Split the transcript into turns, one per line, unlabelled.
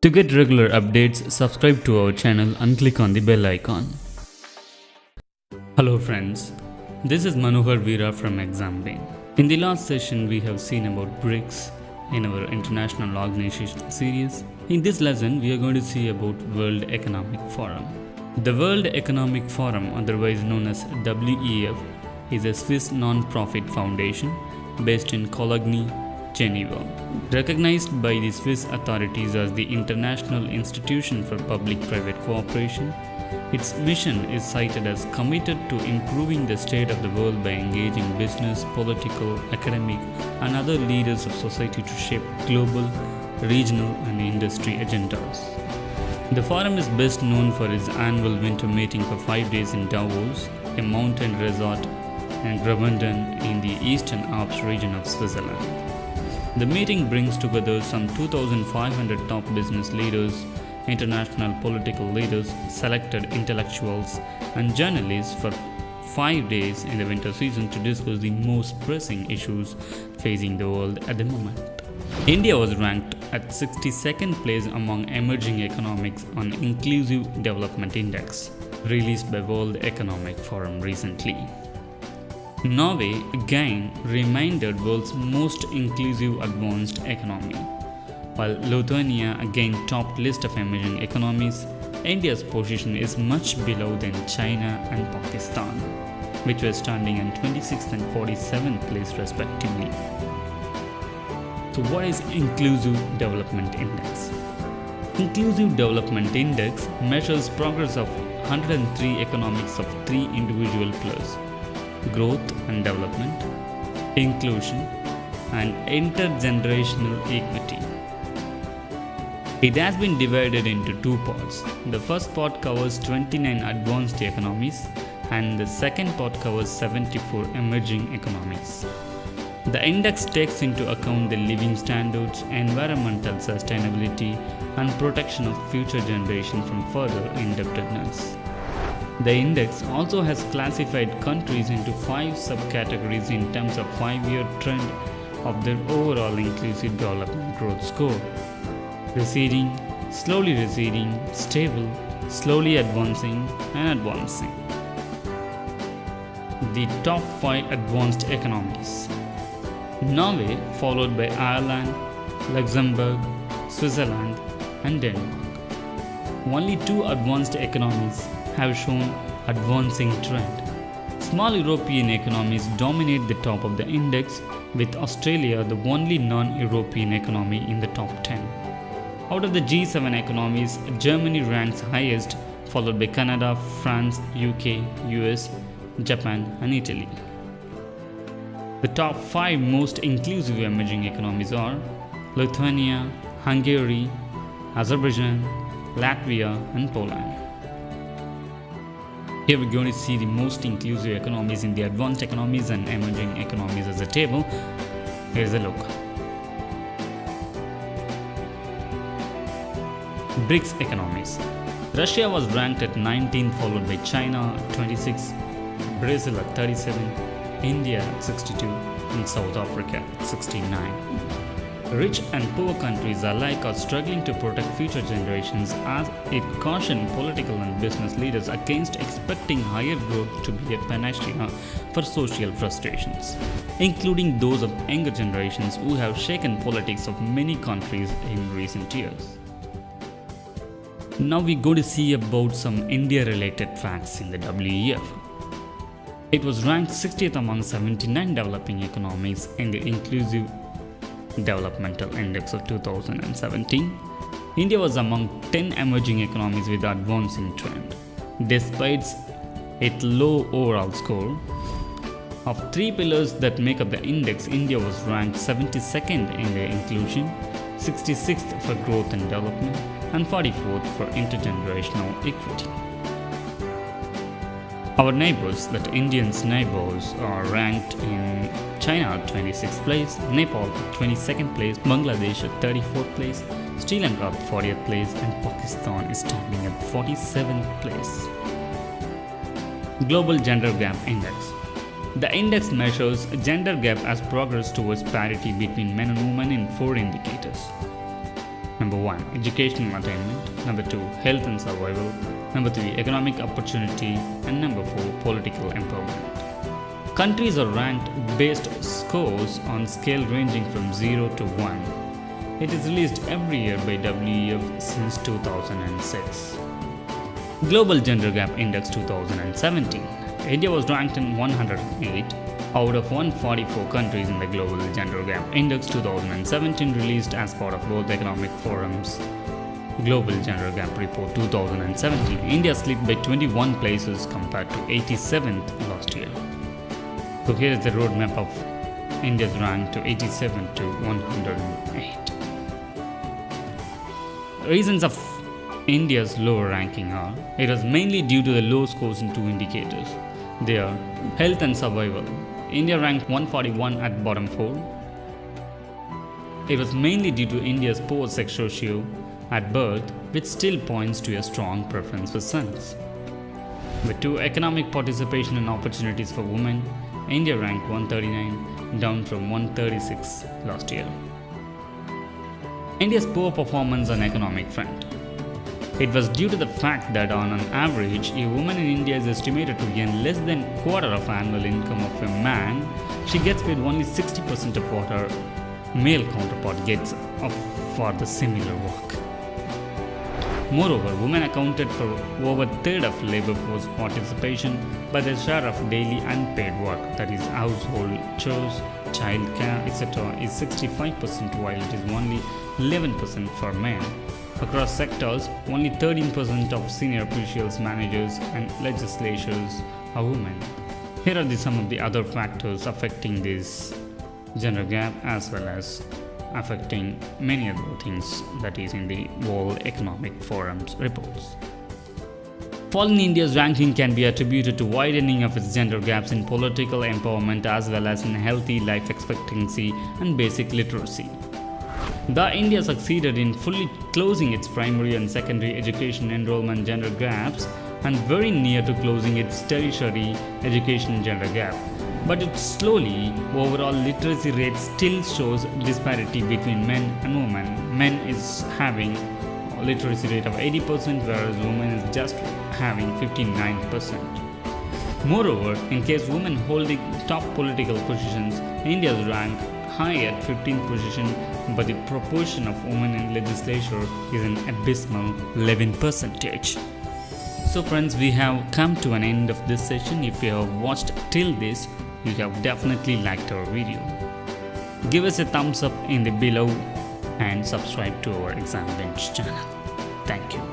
To get regular updates, subscribe to our channel and click on the bell icon. Hello friends, this is Manohar Veera from Exam-Bane. In the last session, we have seen about BRICS in our International Organization series. In this lesson, we are going to see about World Economic Forum. The World Economic Forum, otherwise known as WEF, is a Swiss non-profit foundation based in Cologny, Geneva. Recognized by the Swiss authorities as the International Institution for Public-Private Cooperation, its mission is cited as committed to improving the state of the world by engaging business, political, academic, and other leaders of society to shape global, regional, and industry agendas. The forum is best known for its annual winter meeting for 5 days in Davos, a mountain resort in Graubünden in the eastern Alps region of Switzerland. The meeting brings together some 2,500 top business leaders, international political leaders, selected intellectuals, and journalists for 5 days in the winter season to discuss the most pressing issues facing the world at the moment. India was ranked at 62nd place among emerging economies on Inclusive Development Index, released by World Economic Forum recently. Norway again remained the world's most inclusive advanced economy. While Lithuania again topped list of emerging economies, India's position is much below than China and Pakistan, which were standing in 26th and 47th place respectively. So what is Inclusive Development Index? Inclusive Development Index measures progress of 103 economies of 3 individual pillars: growth and development, inclusion, and intergenerational equity. It has been divided into 2 parts. The first part covers 29 advanced economies, and the second part covers 74 emerging economies. The index takes into account the living standards, environmental sustainability, and protection of future generations from further indebtedness. The index also has classified countries into 5 subcategories in terms of 5-year trend of their overall inclusive development growth score: receding, slowly receding, stable, slowly advancing, and advancing. The top 5 advanced economies: Norway, followed by Ireland, Luxembourg, Switzerland, and Denmark. Only 2 advanced economies have shown advancing trend. Small European economies dominate the top of the index, with Australia the only non-European economy in the top 10. Out of the G7 economies, Germany ranks highest, followed by Canada, France, UK, US, Japan, and Italy. The top 5 most inclusive emerging economies are Lithuania, Hungary, Azerbaijan, Latvia, and Poland. Here we're going to see the most inclusive economies in the advanced economies and emerging economies as a table. Here's a look. BRICS economies. Russia was ranked at 19th, followed by China at 26, Brazil at 37, India at 62, and South Africa at 69. Rich and poor countries alike are struggling to protect future generations, as it cautioned political and business leaders against expecting higher growth to be a panacea for social frustrations, including those of younger generations who have shaken politics of many countries in recent years. Now we're going to see about some India-related facts in the WEF. It was ranked 60th among 79 developing economies in the Inclusive Developmental Index of 2017. India was among 10 emerging economies with advancing trend. Despite its low overall score, of 3 pillars that make up the index, India was ranked 72nd in the inclusion, 66th for growth and development, and 44th for intergenerational equity. Our neighbors, that Indians' neighbors, are ranked in China at 26th place, Nepal at 22nd place, Bangladesh at 34th place, Sri Lanka at 40th place, and Pakistan is standing at 47th place. Global Gender Gap Index. The index measures gender gap as progress towards parity between men and women in 4 indicators: Number 1, education and attainment. Number 2, health and survival. Number 3, economic opportunity. And number 4, political empowerment. Countries are ranked based scores on scale ranging from 0 to 1. It is released every year by WEF since 2006. Global Gender Gap Index 2017. India was ranked in 108 out of 144 countries in the Global Gender Gap Index 2017, released as part of World Economic Forum's Global Gender Gap Report 2017. India slipped by 21 places compared to 87th last year. So here is the roadmap of India's rank to 87 to 108. Reasons of India's lower ranking are: it was mainly due to the low scores in 2 indicators. They are health and survival. India ranked 141 at bottom 4. It was mainly due to India's poor sex ratio at birth, which still points to a strong preference for sons. With 2, economic participation and opportunities for women. India ranked 139, down from 136 last year. India's poor performance on economic front. It was due to the fact that on an average, a woman in India is estimated to gain less than quarter of annual income of a man. She gets paid only 60% of what her male counterpart gets for the similar work. Moreover, women accounted for over a third of labor force participation, but their share of daily unpaid work, that is household chores, childcare, etc., is 65%, while it is only 11% for men. Across sectors, only 13% of senior officials, managers, and legislators are women. Here are some of the other factors affecting this gender gap, as well as affecting many other things that is in the World Economic Forum's reports. Fall in India's ranking can be attributed to widening of its gender gaps in political empowerment, as well as in healthy life expectancy and basic literacy. The India succeeded in fully closing its primary and secondary education enrollment gender gaps, and very near to closing its tertiary education gender gap. But it slowly, overall literacy rate still shows disparity between men and women. Men is having a literacy rate of 80%, whereas women is just having 59%. Moreover, in case women holding top political positions, India's rank high at 15th position, but the proportion of women in legislature is an abysmal 11%. So friends, we have come to an end of this session. If you have watched till this, you have definitely liked our video. Give us a thumbs up in the below and subscribe to our Exam Bench channel. Thank you.